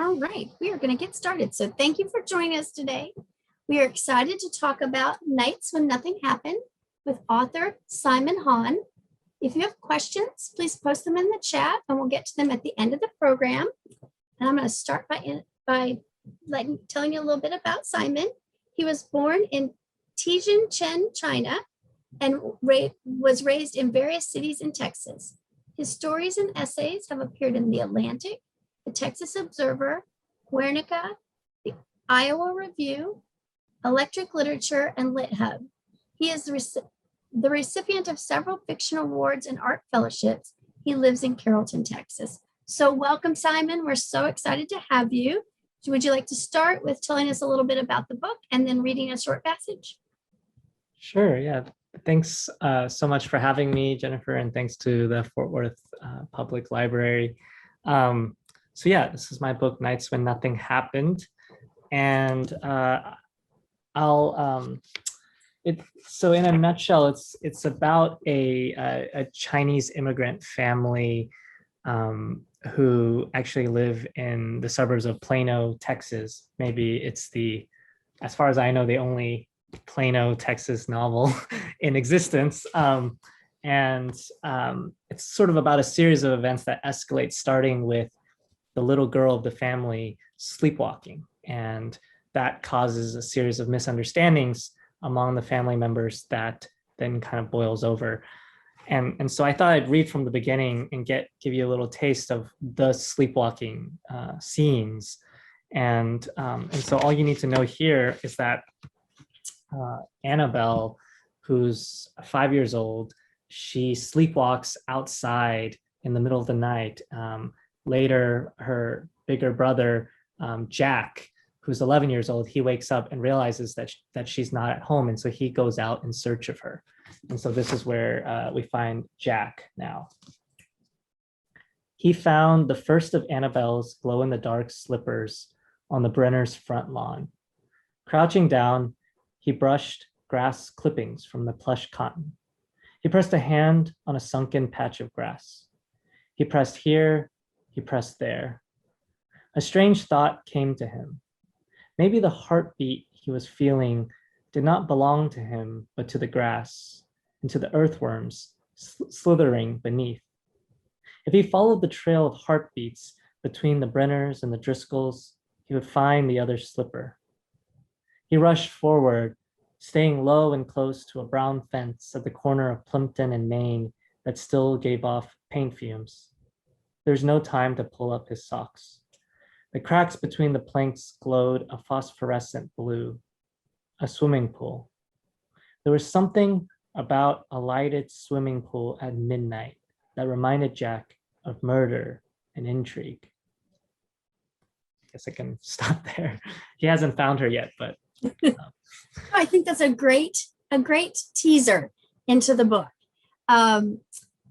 All right, we are going to get started. So thank you for joining us today. We are excited to talk about Nights When Nothing Happened with author Simon Hahn. If you have questions, please post them in the chat and we'll get to them at the end of the program. And I'm going to start by telling you a little bit about Simon. He was born in Tianjin, China, and was raised in various cities in Texas. His stories and essays have appeared in The Atlantic, The Texas Observer, Guernica, the Iowa Review, Electric Literature, and LitHub. He is the recipient of several fiction awards and art fellowships. He lives in Carrollton, Texas. So welcome, Simon. We're so excited to have you. Would you like to start with telling us a little bit about the book and then reading a short passage? Sure, yeah. Thanks so much for having me, Jennifer, and thanks to the Fort Worth Public Library. So yeah, this is my book, Nights When Nothing Happened. And so in a nutshell, it's about a Chinese immigrant family who actually live in the suburbs of Plano, Texas. Maybe it's as far as I know, the only Plano, Texas novel in existence. It's sort of about a series of events that escalate, starting with the little girl of the family sleepwalking. And that causes a series of misunderstandings among the family members that then kind of boils over. And so I thought I'd read from the beginning and give you a little taste of the sleepwalking scenes. And so all you need to know here is that Annabelle, who's 5 years old, she sleepwalks outside in the middle of the night. Later, her bigger brother, Jack, who's 11 years old, he wakes up and realizes that she's not at home. And so he goes out in search of her. And so this is where we find Jack now. He found the first of Annabelle's glow-in-the-dark slippers on the Brenner's front lawn. Crouching down, he brushed grass clippings from the plush cotton. He pressed a hand on a sunken patch of grass. He pressed here, he pressed there. A strange thought came to him. Maybe the heartbeat he was feeling did not belong to him, but to the grass and to the earthworms slithering beneath. If he followed the trail of heartbeats between the Brenners and the Driscolls, he would find the other slipper. He rushed forward, staying low and close to a brown fence at the corner of Plimpton and Main that still gave off paint fumes. There's no time to pull up his socks. The cracks between the planks glowed a phosphorescent blue, a swimming pool. There was something about a lighted swimming pool at midnight that reminded Jack of murder and intrigue. I guess I can stop there. He hasn't found her yet, but I think that's a great teaser into the book.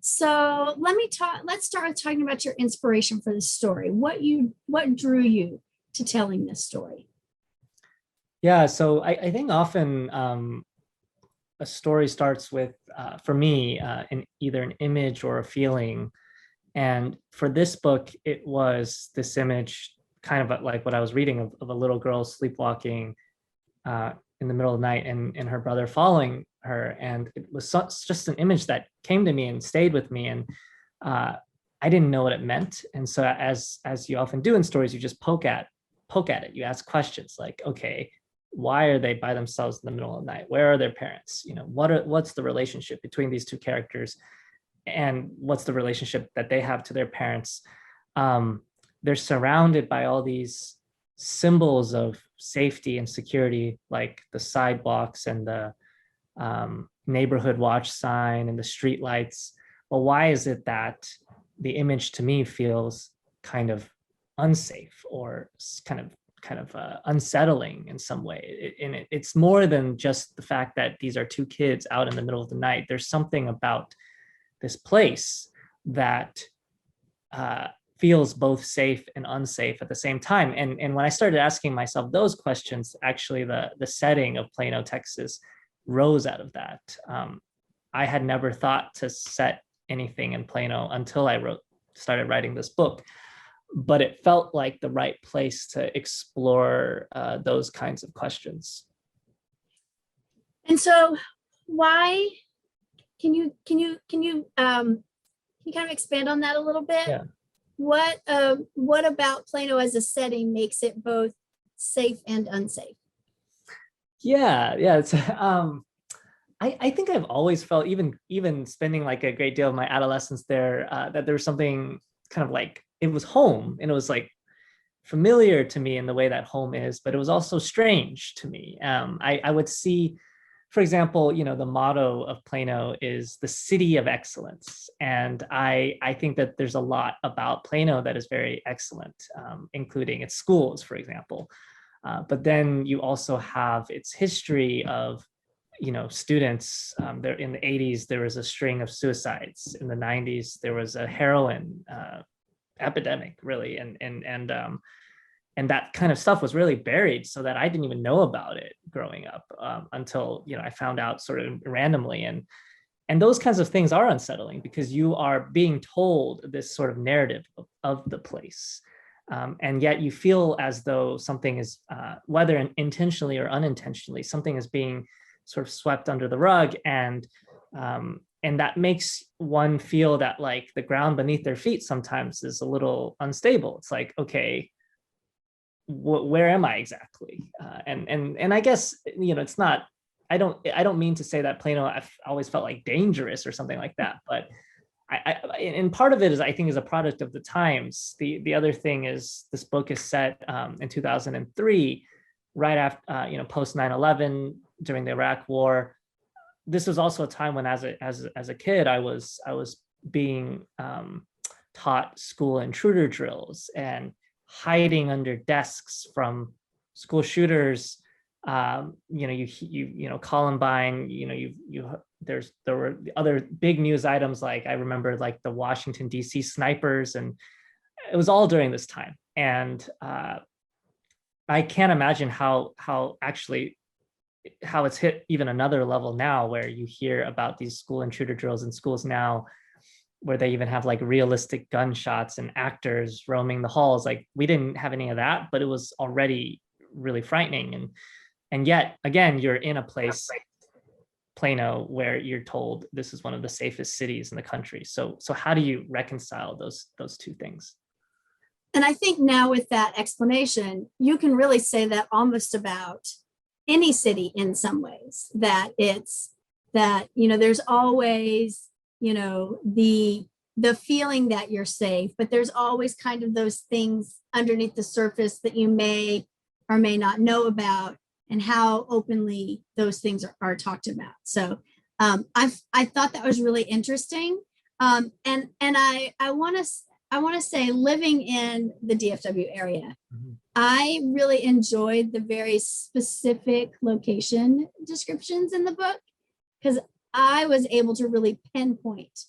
So let's start with talking about your inspiration for the story. What drew you to telling this story? Yeah, so I think often a story starts with, for me, either an image or a feeling. And for this book, it was this image, kind of like what I was reading of a little girl sleepwalking in the middle of the night and her brother following her. And it was just an image that came to me and stayed with me. And I didn't know what it meant. And so as you often do in stories, you just poke at it. You ask questions like, okay, why are they by themselves in the middle of the night? Where are their parents? You know, what's the relationship between these two characters? And what's the relationship that they have to their parents? They're surrounded by all these symbols of safety and security, like the sidewalks and the neighborhood watch sign and the street lights. Well, why is it that the image to me feels kind of unsafe or kind of unsettling in some way? It's more than just the fact that these are two kids out in the middle of the night. There's something about this place that feels both safe and unsafe at the same time. And when I started asking myself those questions, actually the setting of Plano, Texas rose out of that. I had never thought to set anything in Plano until I started writing this book. but it felt like the right place to explore those kinds of questions. And so why can you kind of expand on that a little bit? Yeah. What about Plano as a setting makes it both safe and unsafe? Yeah, yeah. It's I think I've always felt, even spending like a great deal of my adolescence there, that there was something kind of like, it was home, and it was like familiar to me in the way that home is, but it was also strange to me. I would see, for example, the motto of Plano is the city of excellence. And I think that there's a lot about Plano that is very excellent, including its schools, for example. But then you also have its history of, students. There in the 80s, there was a string of suicides. In the 90s, there was a heroin epidemic, really, and that kind of stuff was really buried, so that I didn't even know about it growing up, until I found out sort of randomly. And those kinds of things are unsettling, because you are being told this sort of narrative of the place, and yet you feel as though something is, whether intentionally or unintentionally, something is being sort of swept under the rug, and that makes one feel that like the ground beneath their feet sometimes is a little unstable. It's like, okay, where am I exactly? And I guess, it's not. I don't mean to say that Plano I've always felt like dangerous or something like that, but and part of it is, I think, is a product of the times. The other thing is, this book is set in 2003, right after, post 9/11, during the Iraq War. This was also a time when, as a kid, I was being taught school intruder drills and hiding under desks from school shooters. Columbine. There were other big news items, like I remember like the Washington D.C. snipers, and it was all during this time. And I can't imagine how it's hit even another level now, where you hear about these school intruder drills in schools now, where they even have like realistic gunshots and actors roaming the halls. Like, we didn't have any of that, but it was already really frightening. And yet again, you're in a place, Plano, where you're told this is one of the safest cities in the country. So how do you reconcile those two things? And I think now, with that explanation, you can really say that almost about any city in some ways, that it's that, there's always, the feeling that you're safe, but there's always kind of those things underneath the surface that you may or may not know about, and how openly those things are talked about. So I thought that was really interesting. And I want to say, living in the DFW area, Mhm. I really enjoyed the very specific location descriptions in the book, because I was able to really pinpoint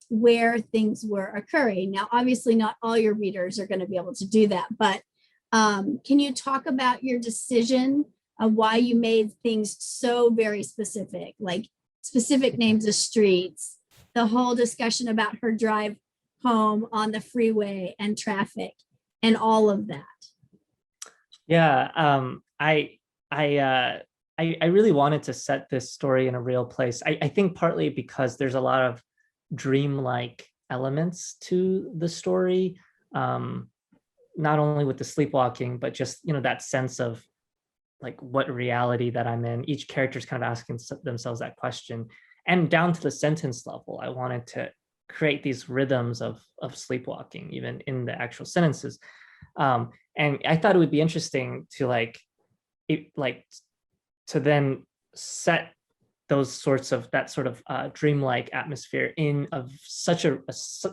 where things were occurring. Now, obviously, not all your readers are going to be able to do that, but can you talk about your decision of why you made things so very specific, like specific names of streets, the whole discussion about her drive home on the freeway and traffic and all of that? Yeah, I really wanted to set this story in a real place. I think partly because there's a lot of dreamlike elements to the story, not only with the sleepwalking, but just that sense of like what reality that I'm in. Each character is kind of asking themselves that question, and down to the sentence level, I wanted to create these rhythms of sleepwalking even in the actual sentences. And I thought it would be interesting to to then set that sort of dreamlike atmosphere in of such a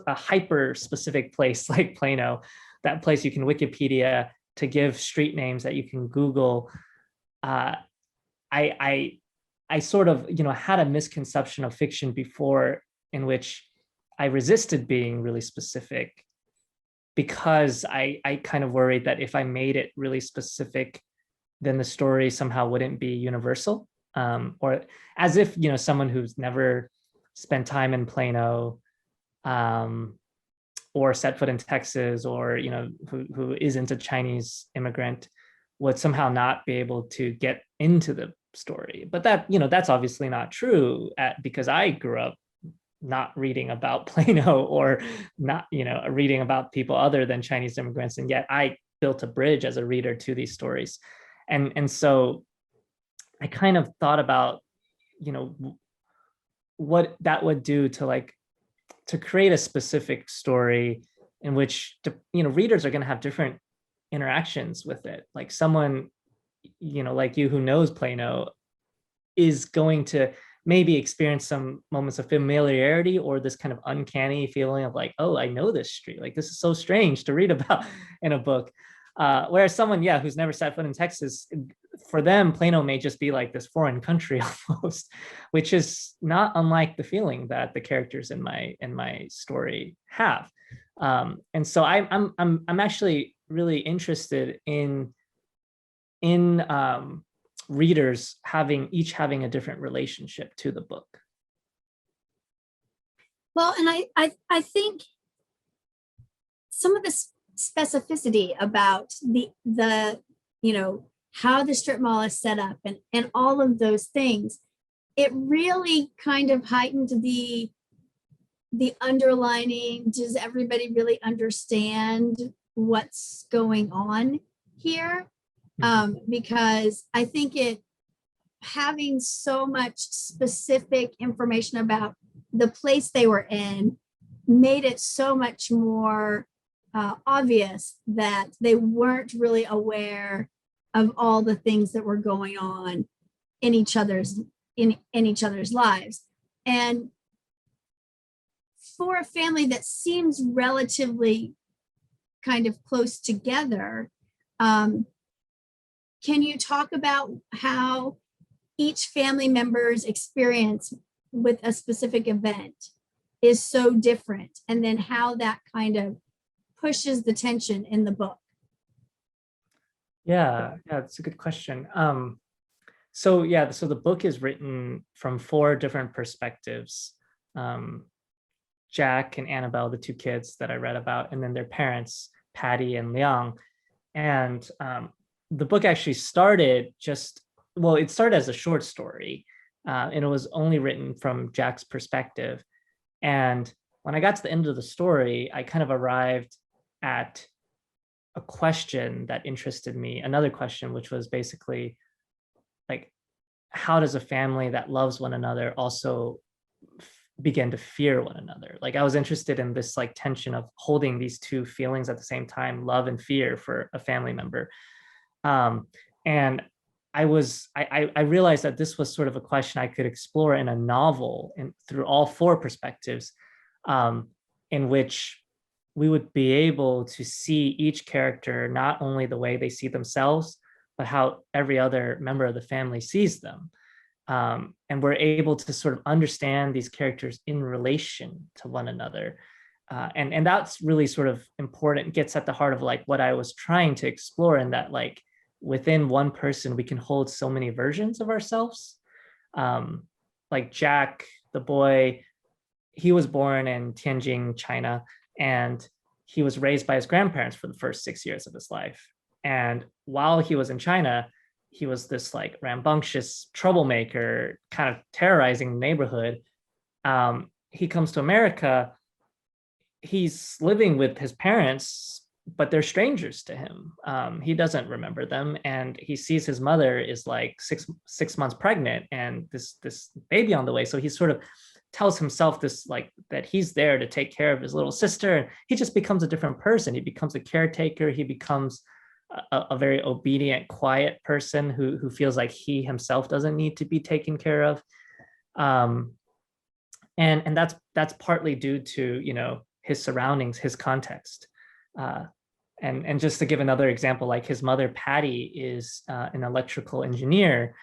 hyper specific place like Plano, that place you can Wikipedia, to give street names that you can Google. I sort of had a misconception of fiction before, in which I resisted being really specific, because I kind of worried that if I made it really specific, then the story somehow wouldn't be universal, or as if someone who's never spent time in Plano, or set foot in Texas, or who isn't a Chinese immigrant, would somehow not be able to get into the story. But that's obviously not true, because I grew up not reading about Plano, or not reading about people other than Chinese immigrants, and yet I built a bridge as a reader to these stories. And so I kind of thought about what that would do to create a specific story in which readers are going to have different interactions with it. Like someone like you who knows Plano is going to maybe experience some moments of familiarity, or this kind of uncanny feeling of like, oh, I know this street, like this is so strange to read about in a book. Whereas someone who's never set foot in Texas, for them Plano may just be like this foreign country almost, which is not unlike the feeling that the characters in my story have. And so I'm actually really interested in readers each having a different relationship to the book. Well, and I think some of the specificity about the how the strip mall is set up and all of those things, it really kind of heightened the underlining. Does everybody really understand what's going on here? Because I think having so much specific information about the place they were in made it so much more obvious that they weren't really aware of all the things that were going on in each other's lives. And for a family that seems relatively kind of close together, can you talk about how each family member's experience with a specific event is so different, and then how that kind of pushes the tension in the book? Yeah, it's a good question. So the book is written from 4 different perspectives. Jack and Annabelle, the 2 kids that I read about, and then their parents, Patty and Liang. And the book actually started it started as a short story, and it was only written from Jack's perspective. And when I got to the end of the story, I kind of arrived at a question that interested me, another question, which was basically like, how does a family that loves one another also begin to fear one another? Like, I was interested in this like tension of holding these 2 feelings at the same time, love and fear for a family member. And I realized that this was sort of a question I could explore in a novel, and through all 4 perspectives, in which we would be able to see each character not only the way they see themselves, but how every other member of the family sees them. And we're able to sort of understand these characters in relation to one another. And that's really sort of important, gets at the heart of like what I was trying to explore, in that like within one person, we can hold so many versions of ourselves. Like Jack, the boy, he was born in Tianjin, China, and he was raised by his grandparents for the first 6 years of his life. And while he was in China, he was this like rambunctious troublemaker, kind of terrorizing the neighborhood. He comes to America. He's living with his parents, but they're strangers to him. He doesn't remember them, and he sees his mother is like six months pregnant, and this baby on the way. So he sort of tells himself this, like, that he's there to take care of his little sister. He just becomes a different person. He becomes a caretaker. He becomes a very obedient, quiet person who feels like he himself doesn't need to be taken care of. And that's partly due to his surroundings, his context. And just to give another example, like his mother Patty is an electrical engineer,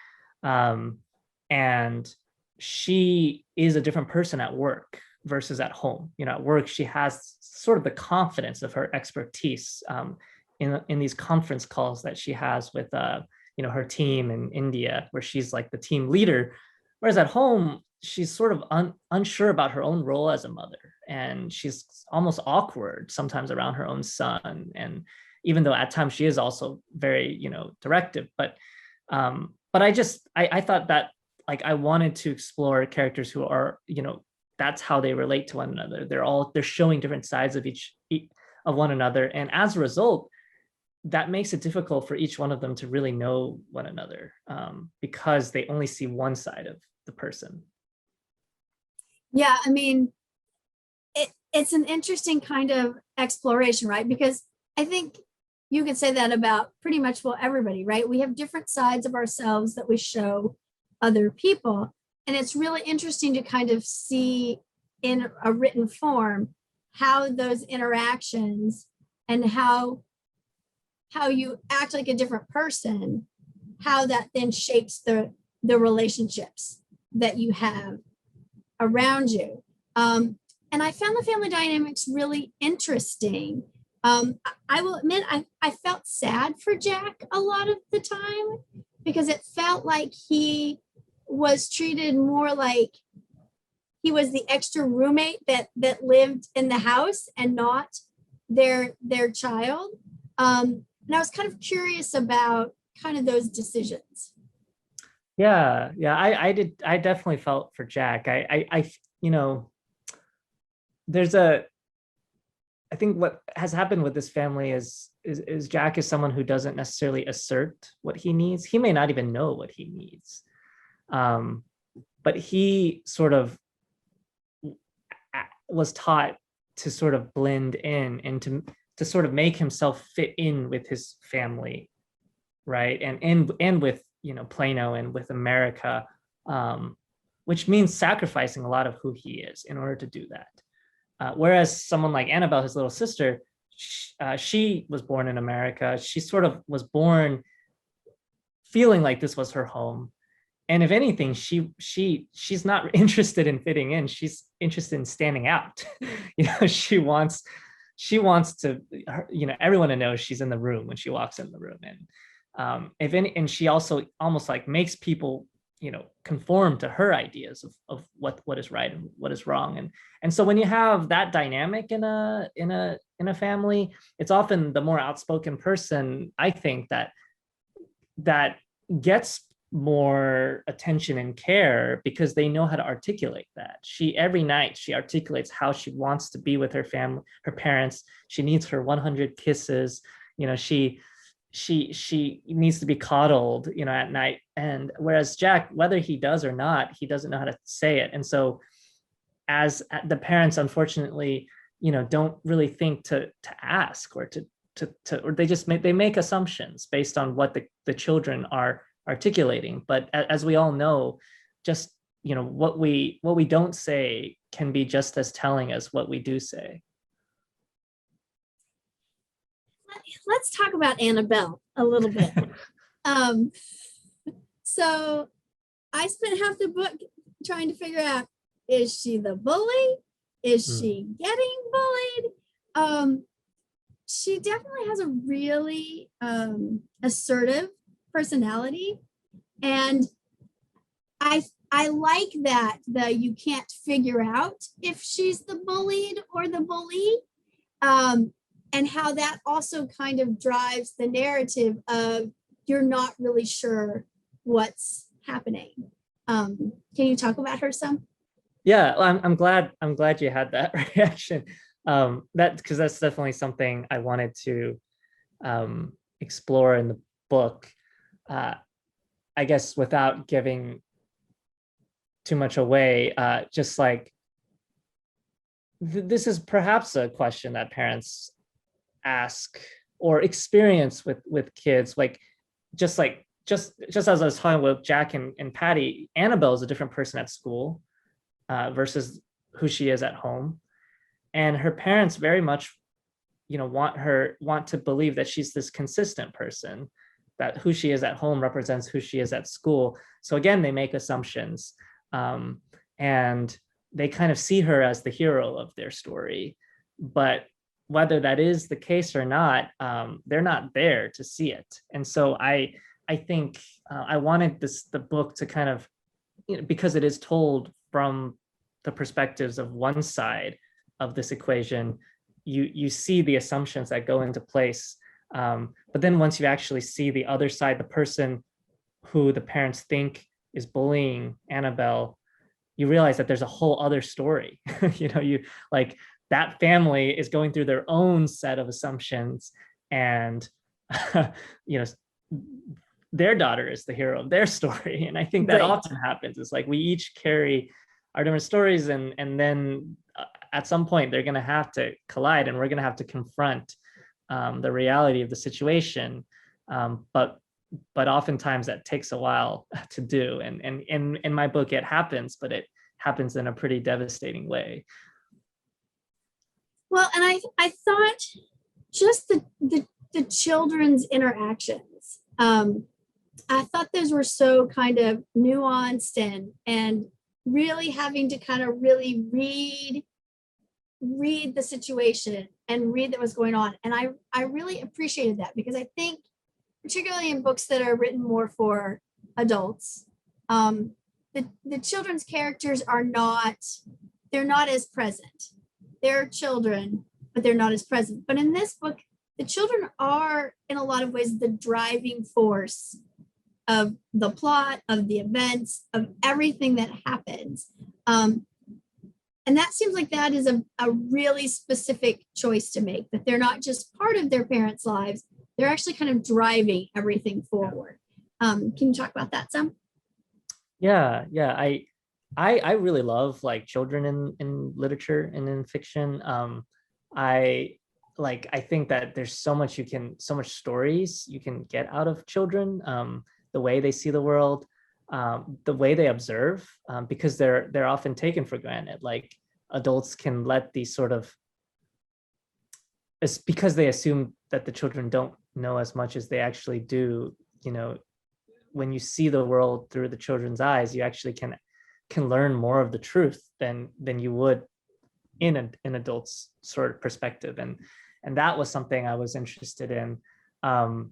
and she is a different person at work versus at home. At work, she has sort of the confidence of her expertise in these conference calls that she has with her team in India, where she's like the team leader. Whereas at home, she's sort of unsure about her own role as a mother, and she's almost awkward sometimes around her own son. And even though at times she is also very, directive, but I thought that, like, I wanted to explore characters who are, that's how they relate to one another. They're showing different sides of each of one another, and as a result, that makes it difficult for each one of them to really know one another, because they only see one side of the person. Yeah, I mean, it's an interesting kind of exploration, right? Because I think you could say that about pretty much, well, everybody, right? We have different sides of ourselves that we show other people. And it's really interesting to kind of see in a written form how those interactions and how you act like a different person, how that then shapes the relationships that you have around you. And I found the family dynamics really interesting. I will admit, I felt sad for Jack a lot of the time because it felt like he was treated more like he was the extra roommate that lived in the house and not their child. And I was kind of curious about kind of those decisions. Yeah, I definitely felt for Jack. There's I think what has happened with this family is Jack is someone who doesn't necessarily assert what he needs. He may not even know what he needs. But he sort of was taught to sort of blend in and to sort of make himself fit in with his family, right? And with, Plano and with America, which means sacrificing a lot of who he is in order to do that. Whereas someone like Annabelle, his little sister, she was born in America. She sort of was born feeling like this was her home. And if anything, she's not interested in fitting in. She's interested in standing out. She wants to, everyone to know she's in the room when she walks in the room. And and she also almost like makes people, conform to her ideas of what is right and what is wrong. And so when you have that dynamic in a family, it's often the more outspoken person, I think, that gets more attention and care because they know how to articulate that. Every night she articulates how she wants to be with her family, her parents. She needs her 100 kisses. She needs to be coddled, at night. And whereas Jack, whether he does or not, he doesn't know how to say it. And so as the parents, unfortunately, don't really think to ask or or they make assumptions based on what the children are articulating. But as we all know, just, what we don't say can be just as telling as what we do say. Let's talk about Annabelle a little bit. So I spent half the book trying to figure out, is she the bully? Is she getting bullied? She definitely has a really assertive personality. And I like that you can't figure out if she's the bullied or the bully. And how that also kind of drives the narrative of you're not really sure what's happening. Can you talk about her some? Yeah, I'm glad you had that reaction. Because that's definitely something I wanted to explore in the book. I guess without giving too much away, just like this is perhaps a question that parents ask or experience with kids, like just as I was talking with Jack and Patty, Annabelle is a different person at school versus who she is at home, and her parents very much want to believe that she's this consistent person, that who she is at home represents who she is at school. So again, they make assumptions, and they kind of see her as the hero of their story, but whether that is the case or not, they're not there to see it. And so I think I wanted the book to kind of, because it is told from the perspectives of one side of this equation, you see the assumptions that go into place. But then once you actually see the other side, the person who the parents think is bullying Annabelle, you realize that there's a whole other story. You like that family is going through their own set of assumptions, and you know, their daughter is the hero of their story. And I think that Right. often happens. It's like we each carry our different stories, and then at some point they're going to have to collide, and we're going to have to confront the reality of the situation. But oftentimes that takes a while to do. And in my book, it happens, but it happens in a pretty devastating way. Well, and I thought just the children's interactions, I thought those were so kind of nuanced and really having to kind of really read the situation and read that was going on. And I really appreciated that, because I think particularly in books that are written more for adults, the children's characters they're not as present. They're children, but they're not as present. But in this book, the children are in a lot of ways the driving force of the plot, of the events, of everything that happens. And that seems like that is a really specific choice to make, that they're not just part of their parents' lives, they're actually kind of driving everything forward. Can you talk about that some? Yeah. I really love like children in literature and in fiction. I think that there's so much stories you can get out of children, the way they see the world, the way they observe, because they're often taken for granted. Like adults can let these sort of, it's because they assume that the children don't know as much as they actually do. When you see the world through the children's eyes, you actually can learn more of the truth than you would in an adult's sort of perspective. And that was something I was interested in. I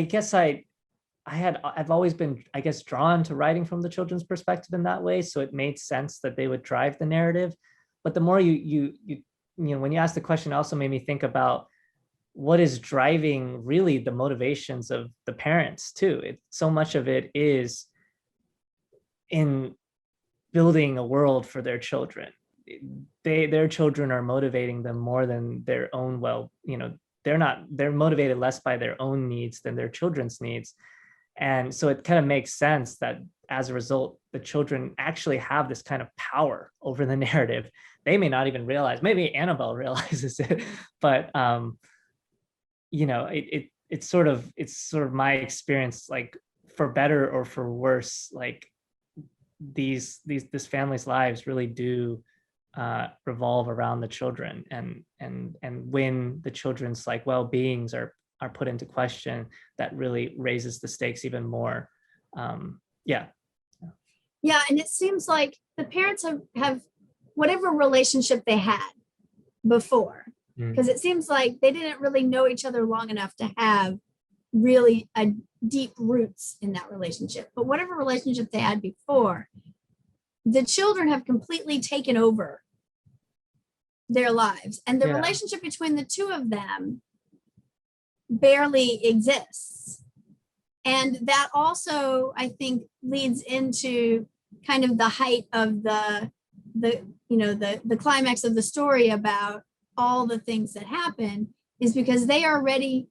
guess I've always been, I guess, drawn to writing from the children's perspective in that way. So it made sense that they would drive the narrative. But the more when you asked the question, it also made me think about what is driving really the motivations of the parents too. So much of it is in building a world for their children. Their children are motivating them more than their own they're motivated less by their own needs than their children's needs. And so it kind of makes sense that as a result, the children actually have this kind of power over the narrative. They may not even realize, maybe Annabelle realizes it, but it's sort of my experience, like for better or for worse, like this family's lives really do revolve around the children, and when the children's like well-beings are put into question, that really raises the stakes even more. Yeah, and it seems like the parents have whatever relationship they had before, because it seems like they didn't really know each other long enough to have really a deep roots in that relationship. But whatever relationship they had before, the children have completely taken over their lives, and the relationship between the two of them barely exists. And that also, I think, leads into kind of the height of the climax of the story about all the things that happen, is because they already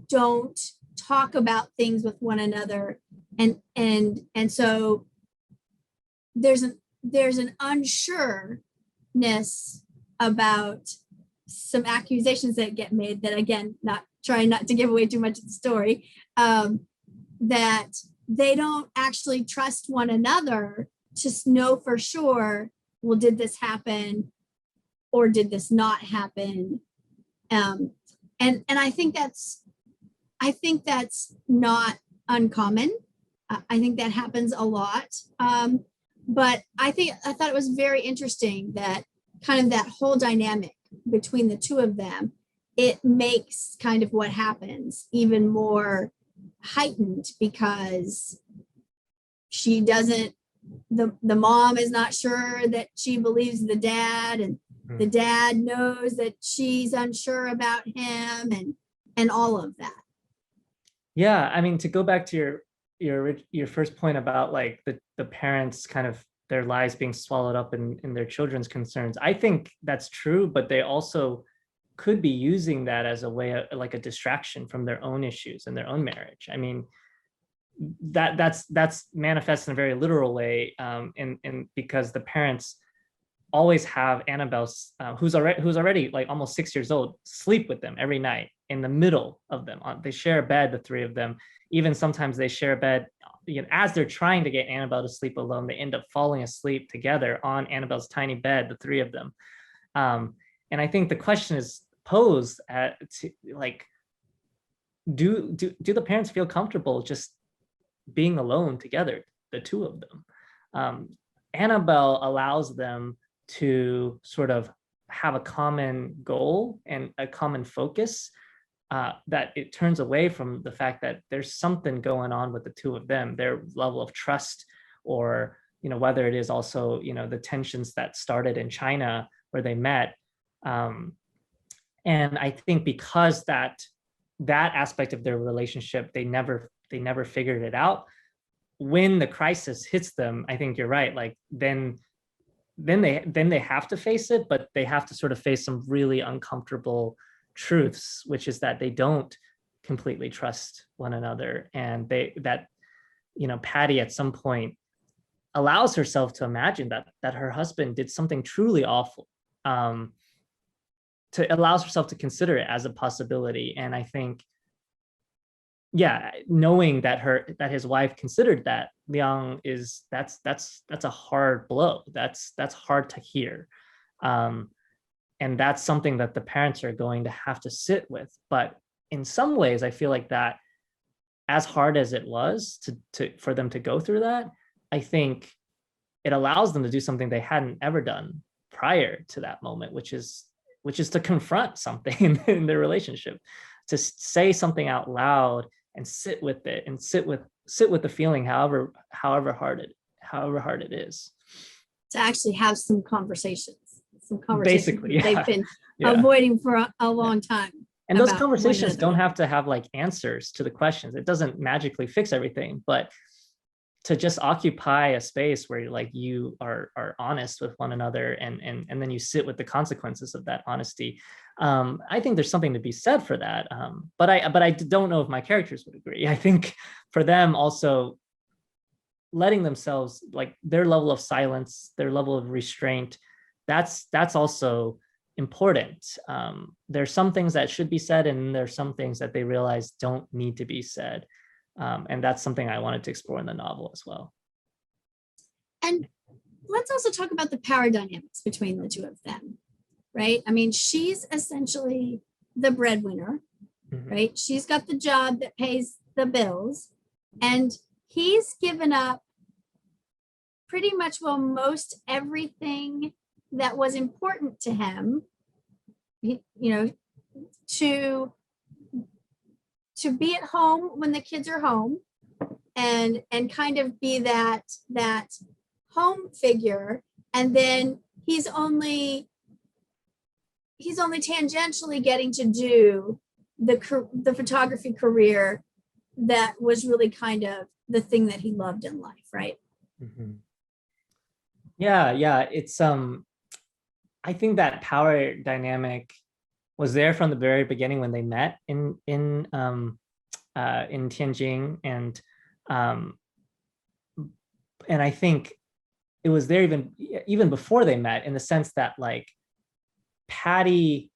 don't talk about things with one another, and so there's an unsureness about some accusations that get made, that, again, not trying not to give away too much of the story, that they don't actually trust one another to know for sure, well, did this happen or did this not happen? And I think that's not uncommon. I think that happens a lot. But I thought it was very interesting that kind of that whole dynamic between the two of them, it makes kind of what happens even more heightened, because she doesn't, the mom is not sure that she believes the dad, and the dad knows that she's unsure about him, and all of that. Yeah, I mean, to go back to your first point about like the parents kind of their lives being swallowed up in their children's concerns, I think that's true, but they also could be using that as a way of, like a distraction from their own issues and their own marriage. I mean, that's manifests in a very literal way, in because the parents always have Annabelle's, who's already like almost 6 years old, sleep with them every night in the middle of them. They share a bed, the three of them. Even sometimes they share a bed. You know, as they're trying to get Annabelle to sleep alone, they end up falling asleep together on Annabelle's tiny bed, the three of them. And I think the question is posed to, like, do the parents feel comfortable just being alone together, the two of them? Annabelle allows them to sort of have a common goal and a common focus, that it turns away from the fact that there's something going on with the two of them, their level of trust, or, you know, whether it is also, you know, the tensions that started in China where they met. And I think because that aspect of their relationship, they never figured it out. When the crisis hits them, I think you're right. Like then they have to face it, but they have to sort of face some really uncomfortable truths, which is that they don't completely trust one another, and that you know, Patty at some point allows herself to imagine that her husband did something truly awful, to allows herself to consider it as a possibility. And I think, yeah, knowing that his wife considered that, Liang, is that's a hard blow. That's hard to hear. And that's something that the parents are going to have to sit with. But in some ways, I feel like that, as hard as it was for them to go through that, I think it allows them to do something they hadn't ever done prior to that moment, which is to confront something in their relationship, to say something out loud and sit with it, and sit with the feeling, however hard it is. To actually have some conversations Basically, yeah. they've been Yeah. avoiding for a long time. And those conversations don't have to have like answers to the questions. It doesn't magically fix everything, but to just occupy a space where like you are honest with one another, and then you sit with the consequences of that honesty. I think there's something to be said for that. But I don't know if my characters would agree. I think for them also, letting themselves, like their level of silence, their level of restraint, that's also important. There's some things that should be said, and there's some things that they realize don't need to be said. And that's something I wanted to explore in the novel as well. And let's also talk about the power dynamics between the two of them, right? I mean, she's essentially the breadwinner, right? She's got the job that pays the bills, and he's given up pretty much, well, most everything that was important to him, you know, to be at home when the kids are home, and kind of be that home figure. And then he's only tangentially getting to do the photography career that was really kind of the thing that he loved in life, right? Mm-hmm. Yeah, it's I think that power dynamic was there from the very beginning when they met in Tianjin, and I think it was there even before they met, in the sense that like Patty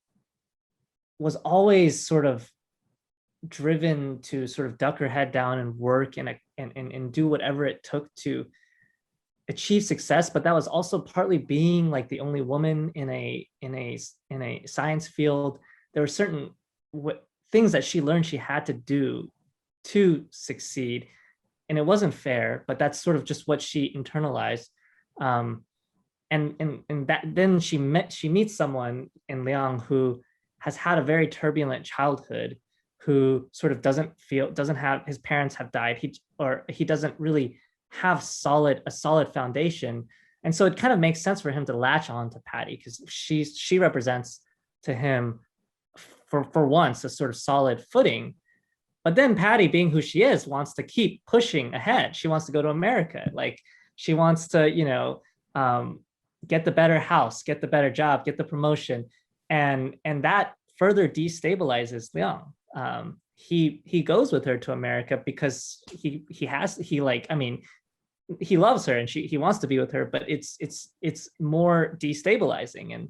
was always sort of driven to sort of duck her head down and work and do whatever it took to achieve success, but that was also partly being like the only woman in a science field. There were certain things that she learned she had to do to succeed, and it wasn't fair, but that's sort of just what she internalized. And that then she meets someone in Liang who has had a very turbulent childhood, who sort of doesn't have, his parents have died, he doesn't really have a solid foundation. And so it kind of makes sense for him to latch on to Patty, because she represents to him, for once, a sort of solid footing. But then Patty, being who she is, wants to keep pushing ahead. She wants to go to America. Like, she wants to, get the better house, get the better job, get the promotion. And that further destabilizes Leon. He goes with her to America because he loves her and he wants to be with her, but it's more destabilizing. And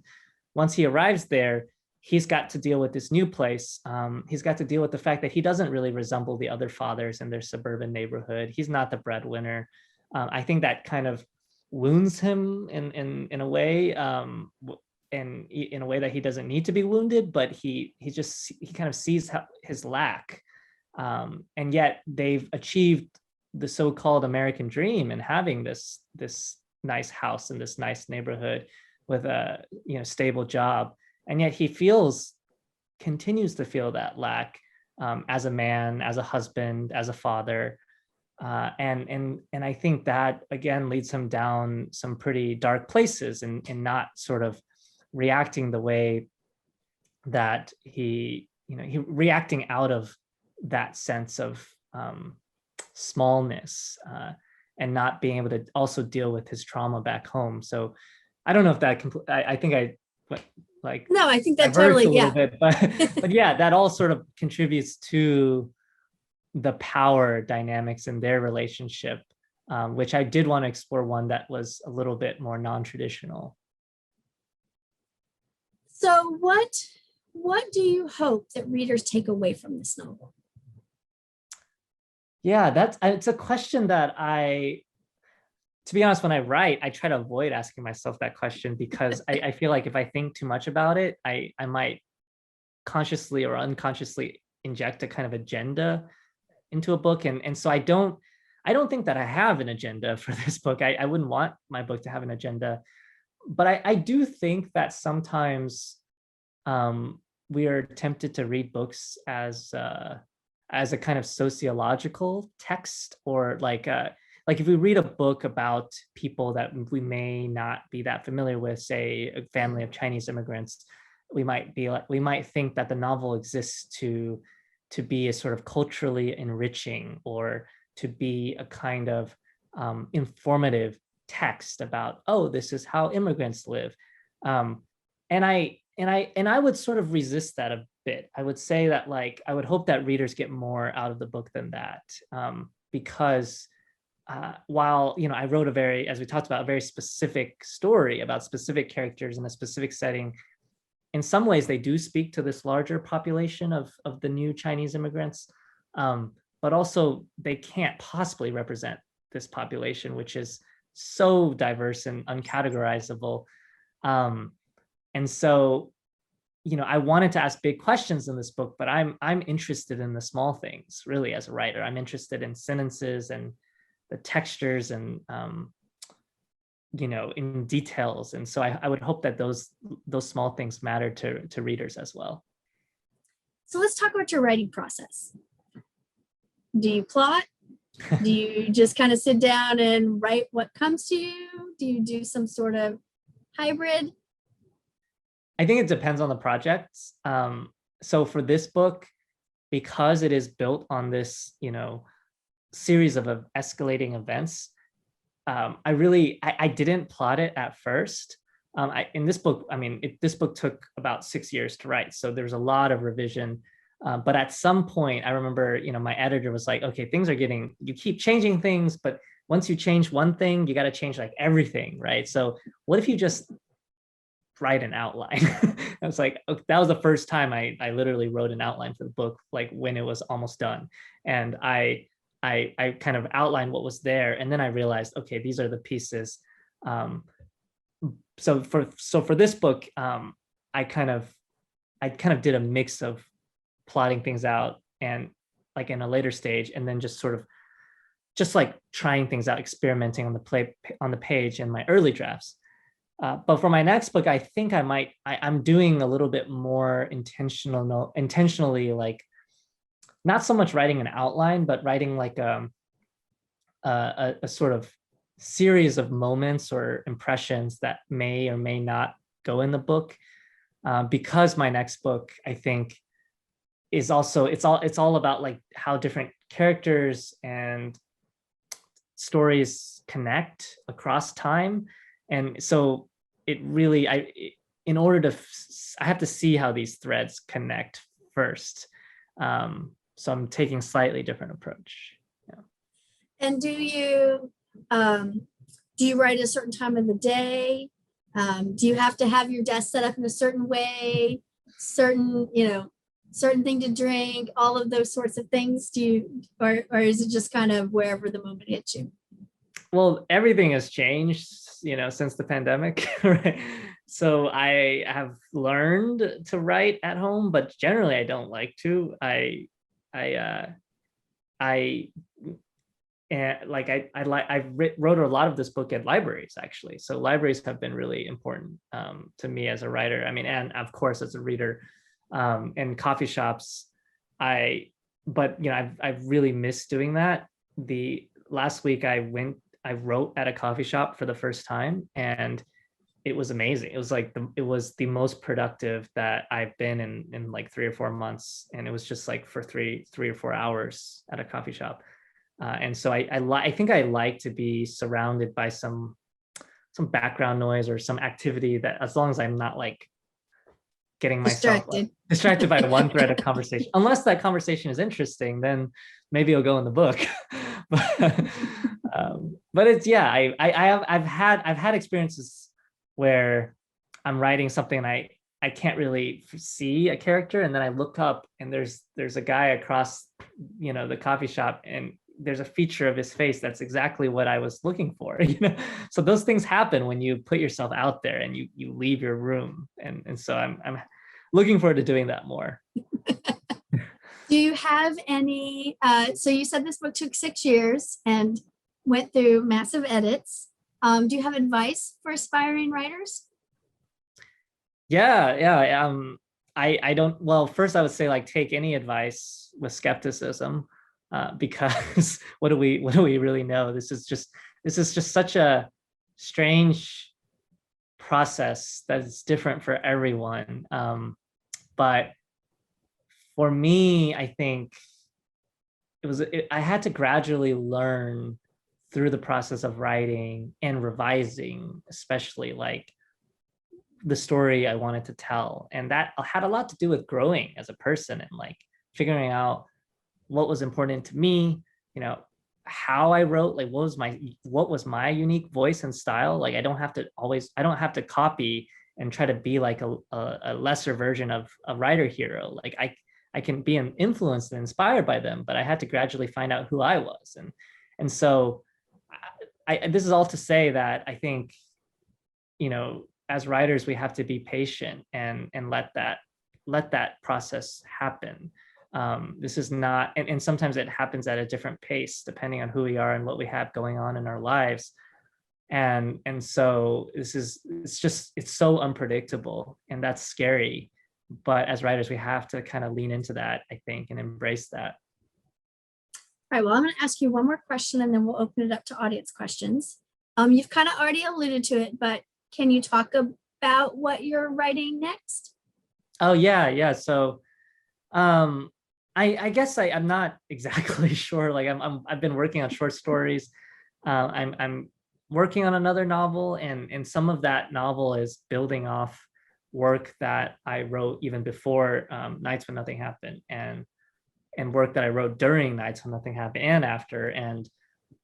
once he arrives there, he's got to deal with this new place. He's got to deal with the fact that he doesn't really resemble the other fathers in their suburban neighborhood. He's not the breadwinner. I think that kind of wounds him in a way, and in a way that he doesn't need to be wounded, but he kind of sees his lack. And yet they've achieved the so-called American dream and having this nice house in this nice neighborhood with a stable job. And yet he continues to feel that lack, as a man, as a husband, as a father. And I think that again leads him down some pretty dark places, and not sort of reacting the way that he reacting out of that sense of smallness, and not being able to also deal with his trauma back home. So I don't know if that I think I like No, I think that diverged totally, a little yeah. bit, but yeah, that all sort of contributes to the power dynamics in their relationship, which I did want to explore one that was a little bit more non-traditional. So what do you hope that readers take away from this novel? Yeah, it's a question that to be honest, when I write, I try to avoid asking myself that question, because I feel like if I think too much about it, I might consciously or unconsciously inject a kind of agenda into a book. And so I don't think that I have an agenda for this book. I wouldn't want my book to have an agenda, but I do think that sometimes we are tempted to read books as a kind of sociological text, or like if we read a book about people that we may not be that familiar with, say a family of Chinese immigrants, we might think that the novel exists to be a sort of culturally enriching, or to be a kind of informative text about, oh, this is how immigrants live. And I would sort of resist that a bit. I would say that, like, I would hope that readers get more out of the book than that, because while I wrote as we talked about, a very specific story about specific characters in a specific setting, in some ways they do speak to this larger population of the new Chinese immigrants, but also they can't possibly represent this population, which is so diverse and uncategorizable. And so, I wanted to ask big questions in this book, but I'm interested in the small things, really, as a writer. I'm interested in sentences and the textures and in details. And so I would hope that those small things matter to readers as well. So let's talk about your writing process. Do you plot? Do you just kind of sit down and write what comes to you? Do you do some sort of hybrid? I think it depends on the project. So for this book, because it is built on this, series of escalating events, I didn't plot it at first. In this book, this book took about 6 years to write, so there's a lot of revision. But at some point, I remember, my editor was like, "Okay, you keep changing things, but once you change one thing, you got to change like everything, right? So what if you just write an outline?" I was like, okay, that was the first time I literally wrote an outline for the book, like when it was almost done, and I kind of outlined what was there, and then I realized, okay, these are the pieces. So for this book, I kind of did a mix of plotting things out and like in a later stage, and then just like trying things out, experimenting on the page in my early drafts. But for my next book, I think I'm doing a little bit more intentionally, like not so much writing an outline, but writing like a sort of series of moments or impressions that may or may not go in the book, because my next book, I think, is also, it's all about like how different characters and stories connect across time. And so it really, in order to, I have to see how these threads connect first. So I'm taking slightly different approach. Yeah. And do you write at a certain time of the day? Do you have to have your desk set up in a certain way, certain, certain thing to drink, all of those sorts of things? Do you, or is it just kind of wherever the moment hits you? Well, everything has changed, since the pandemic, right? So I have learned to write at home, but generally I don't like to. I and like wrote a lot of this book at libraries, actually. So libraries have been really important to me as a writer. I mean, and of course as a reader, and coffee shops. But I've really missed doing that. The last week I wrote at a coffee shop for the first time, and it was amazing. It was like it was the most productive that I've been in like 3 or 4 months, and it was just like for 3 or 4 hours at a coffee shop. And so I think I like to be surrounded by some background noise or some activity, that as long as I'm not like getting myself distracted by one thread of conversation, unless that conversation is interesting, then maybe it'll go in the book. But it's, yeah, I've had experiences where I'm writing something and I can't really see a character, and then I look up and there's a guy across the coffee shop, and there's a feature of his face that's exactly what I was looking for. So those things happen when you put yourself out there and you leave your room, and so I'm looking forward to doing that more. Do you have any, so you said this book took 6 years and went through massive edits. Do you have advice for aspiring writers? Yeah. I don't, well, first I would say, like, take any advice with skepticism, because what do we really know? This is just such a strange process that's different for everyone. But for me, I think I had to gradually learn through the process of writing and revising, especially, like, the story I wanted to tell. And that had a lot to do with growing as a person and like figuring out what was important to me, how I wrote, like what was my unique voice and style. Like I don't have to copy and try to be like a lesser version of a writer hero. Like I can be influenced and inspired by them, but I had to gradually find out who I was. And so this is all to say that I think, as writers, we have to be patient and let that process happen. This is not, and sometimes it happens at a different pace depending on who we are and what we have going on in our lives. And so it's so unpredictable, and that's scary. But as writers, we have to kind of lean into that, I think, and embrace that. All right, well, I'm going to ask you one more question and then we'll open it up to audience questions. You've kind of already alluded to it, but can you talk about what you're writing next? Oh, yeah. So I guess I'm not exactly sure. Like I've been working on short stories. I'm working on another novel, and some of that novel is building off work that I wrote even before Nights When Nothing Happened, and work that I wrote during Nights When Nothing Happened and after. And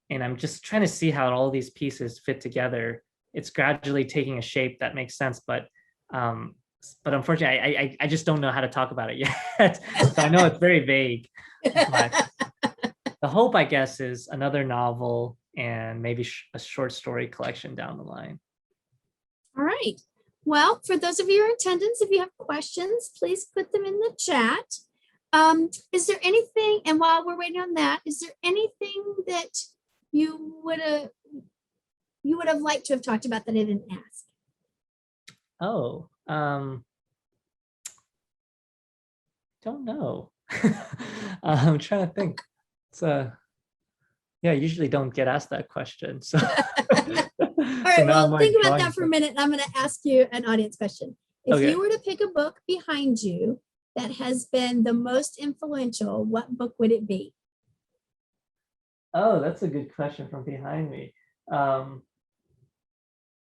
I'm just trying to see how all these pieces fit together. It's gradually taking a shape that makes sense, but unfortunately, I just don't know how to talk about it yet. So I know it's very vague. But the hope, I guess, is another novel and maybe a short story collection down the line. All right. Well, for those of you in attendance, if you have questions, please put them in the chat. Is there anything, and while we're waiting on that, is there anything that you would have liked to have talked about that I didn't ask? Oh, don't know. I'm trying to think. Yeah, I usually don't get asked that question. So, All so right, now I'm well, like think about drawing. that for a minute. I'm going to ask you an audience question. If you Okay. were to pick a book behind you that has been the most influential, what book would it be? Oh, that's a good question from behind me. Um,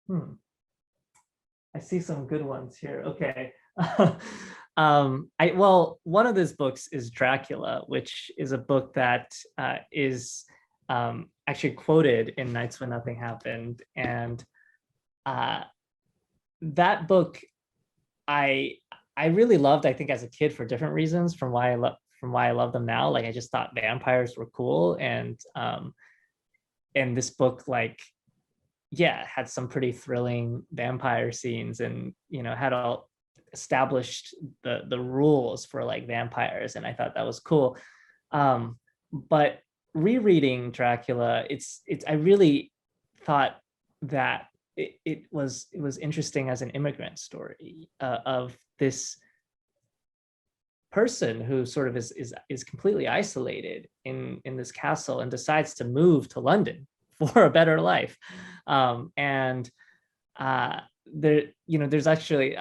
hmm. I see some good ones here. Okay. One of these books is Dracula, which is a book that is actually quoted in Nights When Nothing Happened, and uh, that book I I really loved. I think as a kid for different reasons from why I love them now. Like I just thought vampires were cool, and this book like yeah, had some pretty thrilling vampire scenes and, had all established the rules for like vampires. And I thought that was cool. But rereading Dracula, I really thought that it was interesting as an immigrant story of this person who sort of is completely isolated in this castle and decides to move to London for a better life. And there, there's actually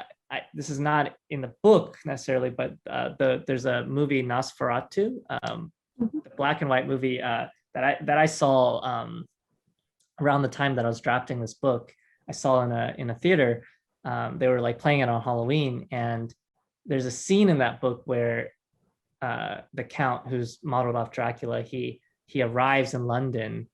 this is not in the book necessarily, but there's a movie Nosferatu, Mhm. the black and white movie that I saw around the time that I was drafting this book. I saw in a theater. They were like playing it on Halloween, and there's a scene in that book where the Count, who's modeled off Dracula, he arrives in London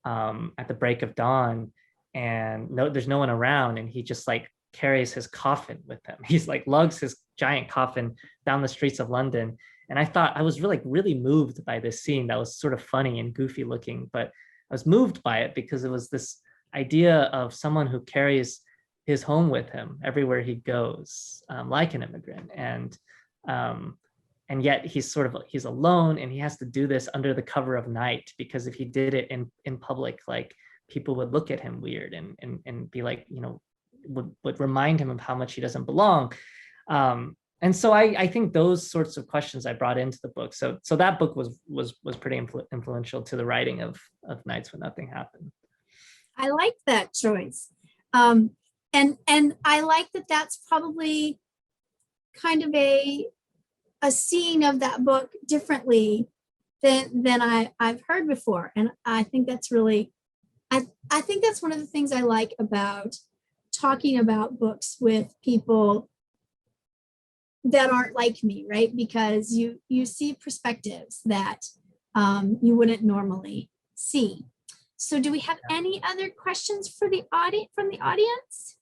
at the break of dawn, and there's no one around, and he just like carries his coffin with him. He's like lugs his giant coffin down the streets of London. And I thought I was really moved by this scene that was sort of funny and goofy looking, but I was moved by it because it was this idea of someone who carries his home with him everywhere he goes, like an immigrant. Um, and yet he's alone, and he has to do this under the cover of night, because if he did it in public, like people would look at him weird and be like, would remind him of how much he doesn't belong. And so I think those sorts of questions I brought into the book. So that book was pretty influential to the writing of Nights When Nothing Happened. I like that choice. Um, and I like that that's probably kind of a seeing of that book differently than I've heard before. And I think that's really I think that's one of the things I like about talking about books with people that aren't like me, right? Because you see perspectives that you wouldn't normally see. So do we have any other questions for the audience from the audience?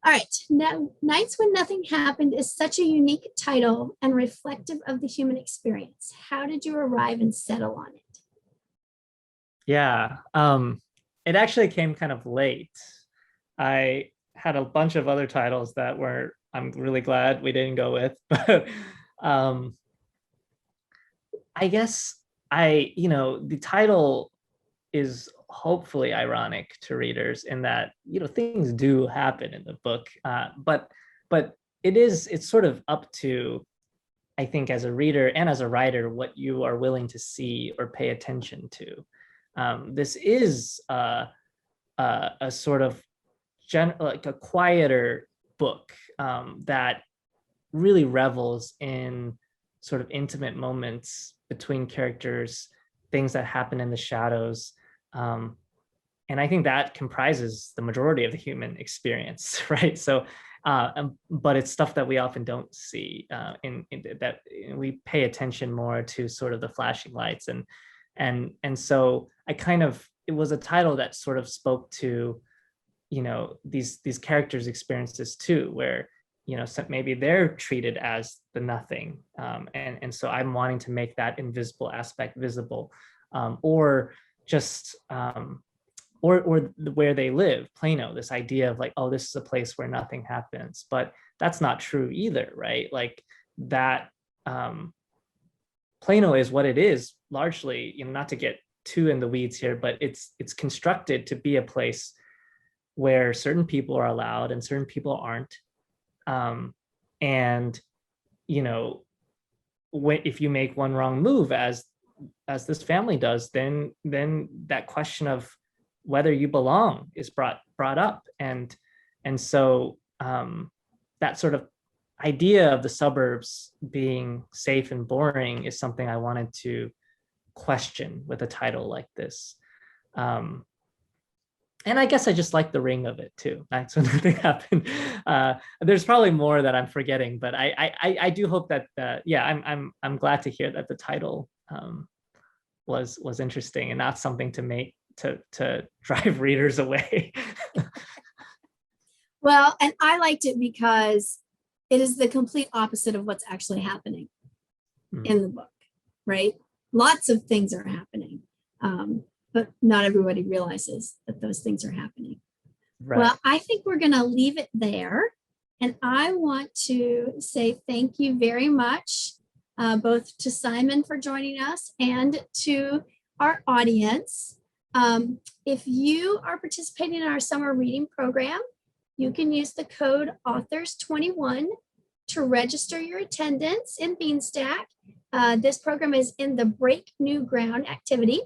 All right, now Nights When Nothing Happened is such a unique title and reflective of the human experience. How did you arrive and settle on it? Yeah, it actually came kind of late. I had a bunch of other titles that were I'm really glad we didn't go with, but um, I guess the title is hopefully ironic to readers in that things do happen in the book, but it's sort of up to, I think, as a reader and as a writer, what you are willing to see or pay attention to. This is a sort of like a quieter book that really revels in sort of intimate moments between characters, things that happen in the shadows. Um, and I think that comprises the majority of the human experience, right? So, but it's stuff that we often don't see in that we pay attention more to sort of the flashing lights, and so it was a title that sort of spoke to these characters' experiences too, where so maybe they're treated as the nothing, and so I'm wanting to make that invisible aspect visible, or just or where they live, Plano, this idea of like, oh, this is a place where nothing happens, but that's not true either, right? Like that Plano is what it is largely, not to get too in the weeds here, but it's constructed to be a place where certain people are allowed and certain people aren't. And, if you make one wrong move as as this family does, then that question of whether you belong is brought up, and so that sort of idea of the suburbs being safe and boring is something I wanted to question with a title like this. And I guess I just like the ring of it too. That's when nothing happened. There's probably more that I'm forgetting, but I do hope that yeah, I'm glad to hear that the title was interesting and not something to make to drive readers away. Well, and I liked it because it is the complete opposite of what's actually happening in the book, right? Lots of things are happening, but not everybody realizes that those things are happening. Right. Well, I think we're going to leave it there. And I want to say thank you very much, both to Simon for joining us and to our audience. If you are participating in our summer reading program, you can use the code authors21 to register your attendance in Beanstack. This program is in the Break New Ground activity.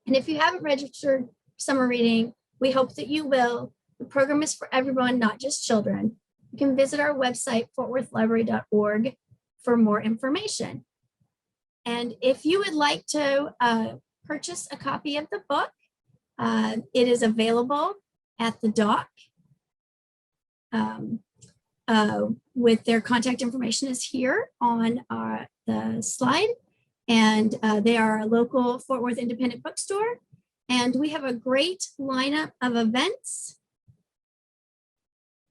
And if you haven't registered summer reading, we hope that you will. The program is for everyone, not just children. You can visit our website, fortworthlibrary.org, for more information. And if you would like to purchase a copy of the book, it is available at the dock. With their contact information is here on the slide. And they are a local Fort Worth independent bookstore. And we have a great lineup of events.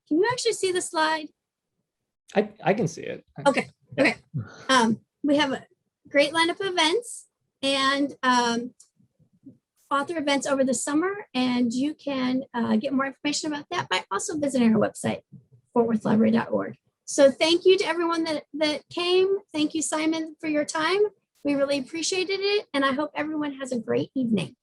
Can you actually see the slide? I can see it. Okay. Okay. We have a great lineup of events and author events over the summer. And you can get more information about that by also visiting our website, fortworthlibrary.org. So thank you to everyone that came. Thank you, Simon, for your time. We really appreciated it. And I hope everyone has a great evening.